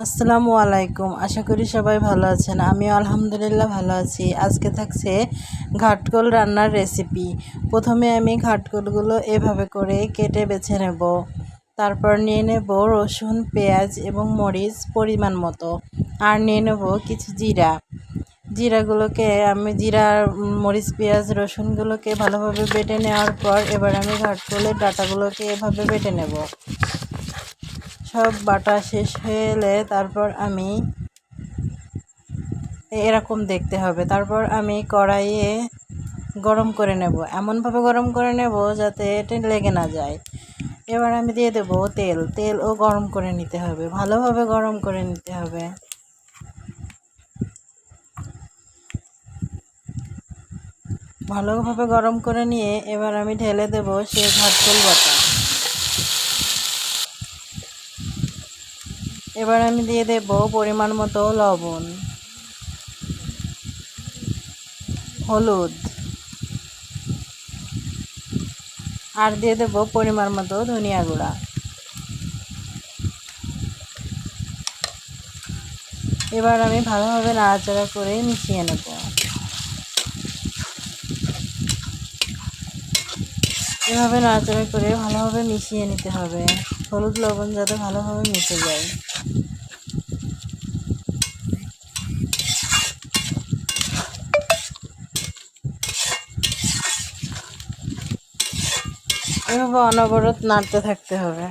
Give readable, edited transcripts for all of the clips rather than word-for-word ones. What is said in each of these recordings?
আসসালামু আলাইকুম। আশা করি সবাই ভালো আছেন। আমিও আলহামদুলিল্লাহ ভালো আছি। আজকে থাকছে ঘাটকোল রান্নার রেসিপি। প্রথমে আমি ঘাটকোলগুলো এভাবে করে কেটে বেছে নেব। তারপর নিয়ে নেব রসুন, পেঁয়াজ এবং মরিচ পরিমাণ মতো। আর নিয়ে নেব কিছু জিরাগুলোকে আমি মরিচ, পেঁয়াজ, রসুনগুলোকে ভালোভাবে বেটে নেওয়ার পর এবার আমি ঘাটকোলের ডাঁটাগুলোকে এভাবে বেটে নেব। সব বাটা শেষ হয়ে এলে তারপর আমি এরকম দেখতে হবে। তারপর আমি কড়াইয়ে গরম করে নেব, এমনভাবে গরম করে নেব যাতে এটা লেগে না যায়। এবার আমি দিয়ে দেব তেলও গরম করে নিতে হবে, ভালোভাবে গরম করে নিতে হবে। ভালোভাবে গরম করে নিয়ে এবার আমি ঢেলে দেব সে ঘাটকোল বাটা। এবার আমি দিয়ে দেব পরিমাণ মতো লবণ, হলুদ, আর দিয়ে দেব পরিমাণ মতো ধনিয়া গুঁড়া। এবার আমি ভালোভাবে নাড়াচাড়া করে মিশিয়ে নেব। এভাবে নাড়াচাড়া করে ভালোভাবে মিশিয়ে নিতে হবে, হলুদ লবণ যাতে ভালোভাবে মিশে যায়। এভাবে অনবরত নাড়তে থাকতে হবে।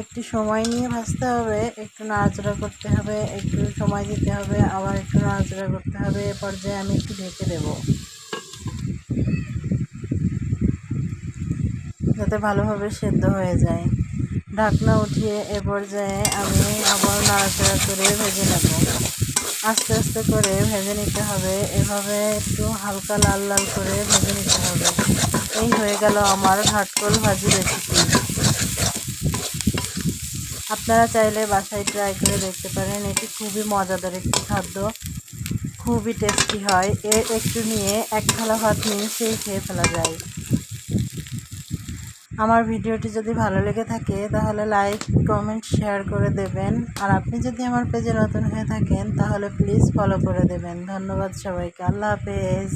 একটু সময় নিয়ে ভাজতে হবে, একটু নাড়াচাড়া করতে হবে, একটু সময় দিতে হবে, আবার একটু নাড়াচাড়া করতে হবে। এ পর্যায়ে আমি একটু ঢেকে দেব যাতে ভালোভাবে সেদ্ধ হয়ে যায়। ঢাকনা উঠিয়ে এ পর্যায়ে আমি আবার নাড়াচাড়া করে ভেজে নেব। আস্তে আস্তে করে ভেজে নিতে হবে, এভাবে একটু হালকা লাল লাল করে ভেজে নিতে হবে। এই হয়ে গেল আমার ঘাটকোল ভাজি রেসিপি। আপনারা চাইলে বাসায় ট্রাই করে দেখতে পারেন। এটি খুবই মজাদার একটি খাদ্য, খুবই টেস্টি হয়। একটু নিয়ে এক থালা ভাত নিয়ে সেই খেয়ে ফেলা যায়। আমার ভিডিওটি যদি ভালো লেগে থাকে তাহলে লাইক, কমেন্ট, শেয়ার করে দেবেন। আর আপনি যদি আমার পেজে নতুন হয়ে থাকেন তাহলে প্লিজ ফলো করে দেবেন। ধন্যবাদ সবাইকে। আল্লাহ হাফেজ।